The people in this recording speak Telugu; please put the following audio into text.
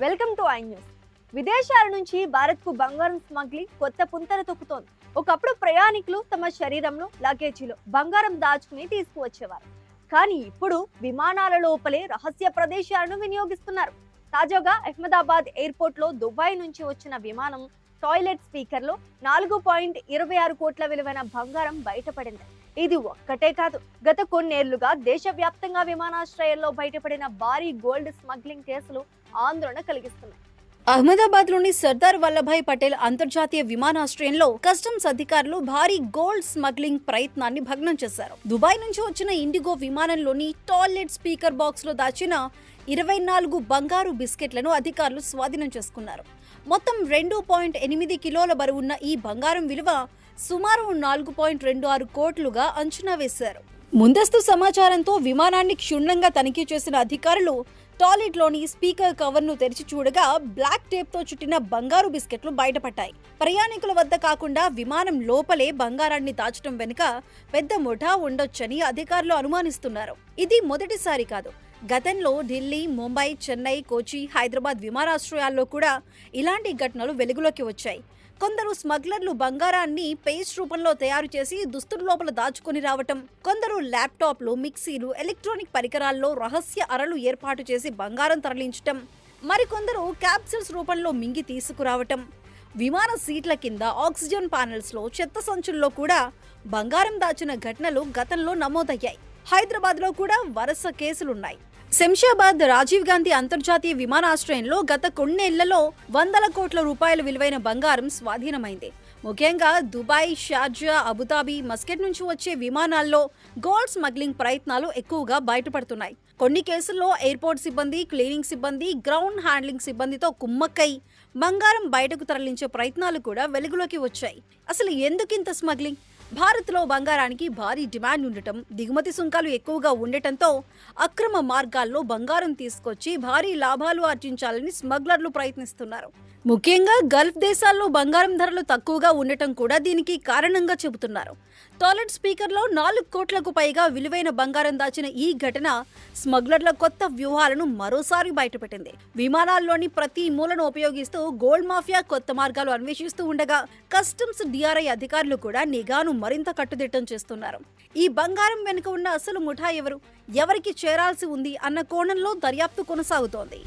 Welcome to I news. విదేశాల నుంచి భారత్కు బంగారం స్మగ్లింగ్ కొత్త పుంతలు తొక్కుతోంది. ఒకప్పుడు ప్రయాణికులు తమ శరీరంలో లగేజీలో బంగారం దాచుకుని తీసుకువచ్చేవారు. కానీ ఇప్పుడు విమానాల లోపలే రహస్య ప్రదేశాలను వినియోగిస్తున్నారు. తాజాగా అహ్మదాబాద్ ఎయిర్పోర్ట్ లో దుబాయ్ నుంచి వచ్చిన విమానం టాయిలెట్ స్పీకర్ లో 4.26 కోట్ల విలువైన బంగారం బయటపడింది. ఇది ఒక్కటే కాదు, గత కొన్నేళ్లుగా దేశవ్యాప్తంగా విమానాశ్రయాల్లో బయటపడిన భారీ గోల్డ్ స్మగ్లింగ్ కేసులు ఆందోళన కలిగిస్తున్నాయి. అహ్మదాబాద్ లోని సర్దార్ వల్లభాయ్ పటేల్ అంతర్జాతీయ విమానాశ్రయంలో కస్టమ్స్ అధికారులు భారీ గోల్డ్ స్మగ్లింగ్ ప్రయత్నాన్ని భగ్నం చేశారు. దుబాయ్ నుంచి వచ్చిన ఇండిగో విమానంలోని టాయిలెట్ స్పీకర్ బాక్స్ లో దాచిన 24 బంగారు బిస్కెట్లను అధికారులు స్వాధీనం చేసుకున్నారు. మొత్తం 2.8 కిలోల బరువున్న ఈ బంగారం విలువ సుమారు 4.26 కోట్లుగా అంచనా వేశారు. ముందస్తు సమాచారంతో విమానాన్ని క్షుణ్ణంగా తనిఖీ చేసిన అధికారులు టాయిలెట్ లోని స్పీకర్ కవర్ ను తెరిచి చూడగా బ్లాక్ టేప్ తో చుట్టిన బంగారు బిస్కెట్లు బయటపడ్డాయి. ప్రయాణికుల వద్ద కాకుండా విమానం లోపలే బంగారాన్ని దాచడం వెనుక పెద్ద ముఠా ఉండొచ్చని అధికారులు అనుమానిస్తున్నారు. ఇది మొదటిసారి కాదు. గతంలో ఢిల్లీ, ముంబై, చెన్నై, కోచి, హైదరాబాద్ విమానాశ్రయాల్లో కూడా ఇలాంటి ఘటనలు వెలుగులోకి వచ్చాయి. కొందరు స్మగ్లర్లు బంగారాన్ని పేస్ట్ రూపంలో తయారు చేసి దుస్తుల లోపల దాచుకుని రావటం, కొందరు ల్యాప్టాప్లు, మిక్సీలు, ఎలక్ట్రానిక్ పరికరాల్లో రహస్య అరలు ఏర్పాటు చేసి బంగారం తరలించటం, మరికొందరు క్యాప్సూల్స్ రూపంలో మింగి తీసుకురావటం, విమాన సీట్ల కింద ఆక్సిజన్ ప్యానెల్స్ లో, చెత్త సంచుల్లో కూడా బంగారం దాచిన ఘటనలు గతంలో నమోదయ్యాయి. హైదరాబాద్ లో కూడా వరుస కేసులున్నాయి. శంషాబాద్ రాజీవ్ గాంధీ అంతర్జాతీయ విమానాశ్రయంలో గత కొన్నేళ్లలో 100 కోట్ల రూపాయల విలువైన బంగారం స్వాధీనమైంది. ముఖ్యంగా దుబాయ్, షార్జా, అబుదాబి, మస్కట్ నుంచి వచ్చే విమానాల్లో గోల్డ్ స్మగ్లింగ్ ప్రయత్నాలు ఎక్కువగా బయటపడుతున్నాయి. కొన్ని కేసుల్లో ఎయిర్పోర్ట్ సిబ్బంది, క్లీనింగ్ సిబ్బంది, గ్రౌండ్ హ్యాండ్లింగ్ సిబ్బందితో కుమ్మక్కై బంగారం బయటకు తరలించే ప్రయత్నాలు కూడా వెలుగులోకి వచ్చాయి. అసలు ఎందుకింత స్మగ్లింగ్? భారత్లో బంగారానికి భారీ డిమాండ్ ఉండటం, దిగుమతి సుంకాలు ఎక్కువగా ఉండటంతో అక్రమ మార్గాల్లో బంగారం తీసుకొచ్చి భారీ లాభాలు ఆర్జించాలని స్మగ్లర్లు ప్రయత్నిస్తున్నారు. ముఖ్యంగా గల్ఫ్ దేశాల్లో బంగారం ధరలు తక్కువగా ఉండటం కూడా దీనికి కారణంగా చెబుతున్నారు. టాయిలెట్ స్పీకర్లో 4 కోట్లకు పైగా విలువైన బంగారం దాచిన ఈ ఘటన స్మగ్లర్ల కొత్త వ్యూహాలను మరోసారి బయటపెట్టింది. విమానాల్లోని ప్రతి మూలను ఉపయోగిస్తూ గోల్డ్ మాఫియా కొత్త మార్గాలు అన్వేషిస్తూ ఉండగా కస్టమ్స్, DRI అధికారులు కూడా నిఘాను మరింత కట్టుదిట్టం చేస్తున్నారు. ఈ బంగారం వెనుక ఉన్న అసలు ముఠా ఎవరు, ఎవరికి చేరాల్సి ఉంది అన్న కోణంలో దర్యాప్తు కొనసాగుతోంది.